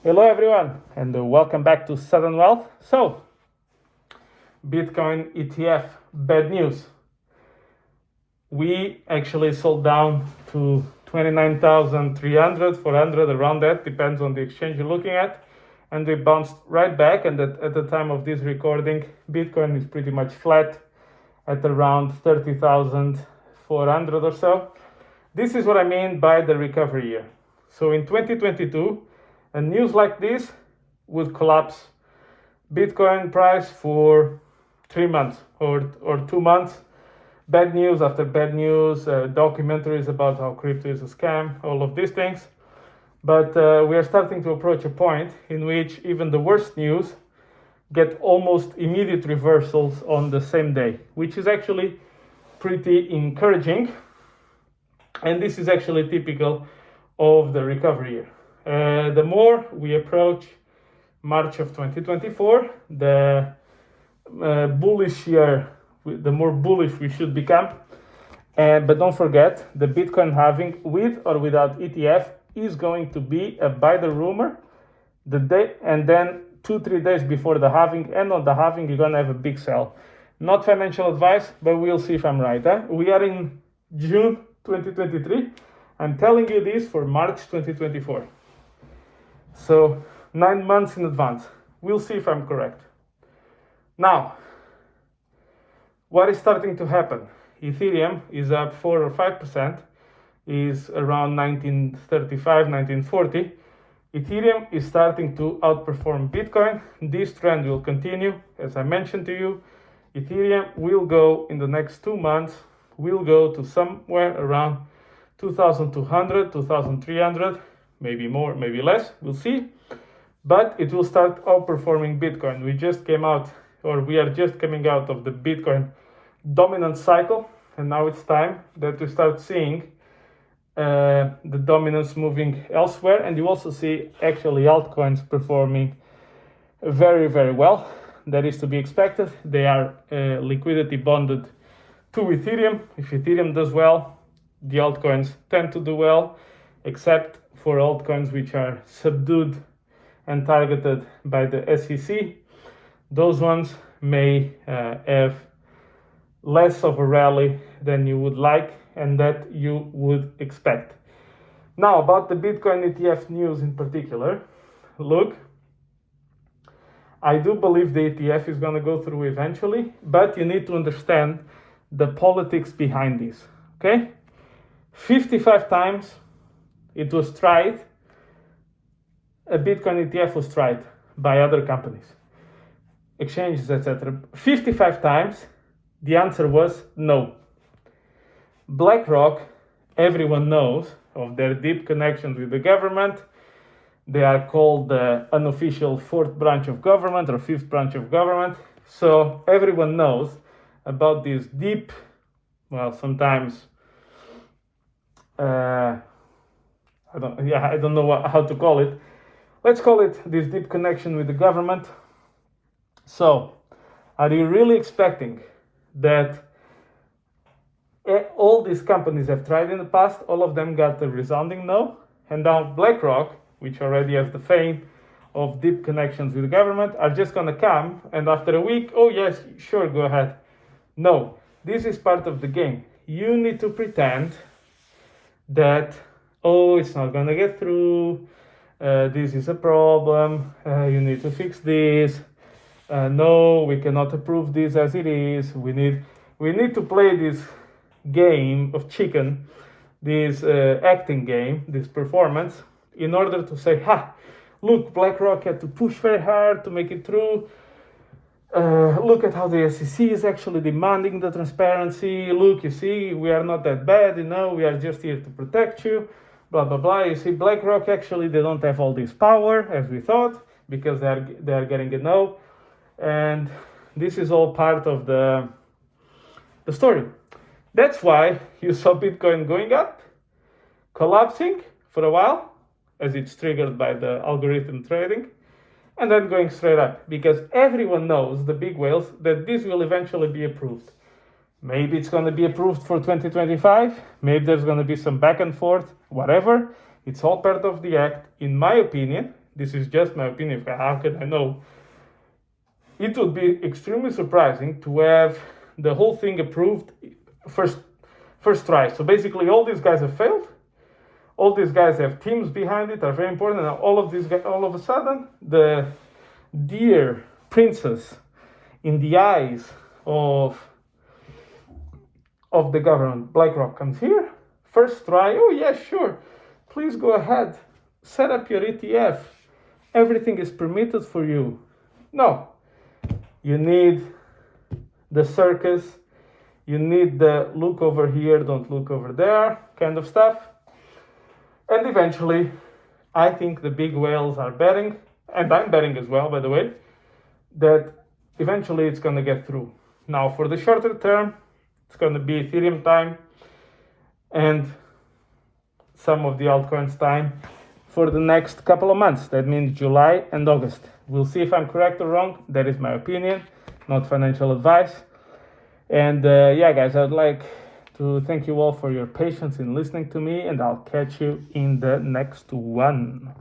Hello everyone, and welcome back to Sudden Wealth. So, Bitcoin ETF, bad news. We actually sold down to 29,300, 400, around that, depends on the exchange you're looking at. And we bounced right back, and at the time of this recording, Bitcoin is pretty much flat at around 30,400 or so. This is what I mean by the recovery year. So in 2022, a news like this would collapse Bitcoin price for 3 months or 2 months. Bad news after bad news, documentaries about how crypto is a scam, all of these things. But we are starting to approach a point in which even the worst news get almost immediate reversals on the same day, which is actually pretty encouraging. And this is actually typical of the recovery year. The more we approach March of 2024, the bullish year, the more bullish we should become. But don't forget, the Bitcoin halving with or without ETF is going to be a buy the rumor the day, and then 2-3 days before the halving, and on the halving you're gonna have a big sell. Not financial advice, but we'll see if I'm right. We are in June 2023. I'm telling you this for March 2024. So 9 months in advance. We'll see if I'm correct. Now, what is starting to happen? Ethereum is up 4 or 5%, is around 1935, 1940. Ethereum is starting to outperform Bitcoin. This trend will continue. As I mentioned to you, Ethereum will go in the next 2 months, will go to somewhere around 2,200, 2,300, maybe more, maybe less, we'll see. But it will start outperforming Bitcoin. We are just coming out of the Bitcoin dominance cycle, and now it's time that we start seeing the dominance moving elsewhere, and you also see actually altcoins performing very, very well. That is to be expected. They are liquidity bonded to Ethereum. If Ethereum does well, the altcoins tend to do well, except for altcoins which are subdued and targeted by the SEC. Those ones may have less of a rally than you would like and that you would expect. Now, about the Bitcoin ETF news in particular, look, I do believe the ETF is going to go through eventually, but you need to understand the politics behind this, okay? 55 times it was tried, a Bitcoin ETF was tried by other companies, exchanges, etc. 55 times, the answer was no. BLACKROCK, everyone knows of their deep connections with the government. They are called the unofficial fourth branch of government or fifth branch of government. So everyone knows about this deep, well, sometimes, I don't know how to call it. Let's call it this deep connection with the government. So, are you really expecting that all these companies have tried in the past, all of them got a resounding no, and now BlackRock, which already has the fame of deep connections with the government, are just going to come and after a week, oh yes, sure, go ahead. No, this is part of the game. You need to pretend that, oh, it's not going to get through, this is a problem, you need to fix this, no, we cannot approve this as it is, we need to play this game of chicken, this acting game, this performance, in order to say, look, BlackRock had to push very hard to make it through. Look at how the SEC is actually demanding the transparency. Look, you see, we are not that bad, we are just here to protect you, blah, blah, blah. You see, BlackRock, actually, they don't have all this power, as we thought, because they are getting a no. And this is all part of the story. That's why you saw Bitcoin going up, collapsing for a while, as it's triggered by the algorithm trading, and then going straight up, because everyone knows, the big whales, that this will eventually be approved. Maybe it's going to be approved for 2025, maybe there's going to be some back and forth, whatever. It's all part of the act. In my opinion, This is just my opinion. How can I know? It would be extremely surprising to have the whole thing approved first try. So basically, all these guys have failed. All these guys have teams behind it, are very important, and all of these guys, all of a sudden, the dear princess in the eyes of the government, BlackRock, comes here. First try. Oh yeah, sure. Please go ahead. Set up your ETF. Everything is permitted for you. No. You need the circus. You need the look over here, don't look over there kind of stuff. And eventually, I think the big whales are betting, and I'm betting as well, by the way, that eventually it's going to get through. Now, for the shorter term, it's going to be Ethereum time and some of the altcoins time for the next couple of months. That means July and August. We'll see if I'm correct or wrong. That is my opinion, not financial advice. And yeah, guys, I'd like to thank you all for your patience in listening to me, and I'll catch you in the next one.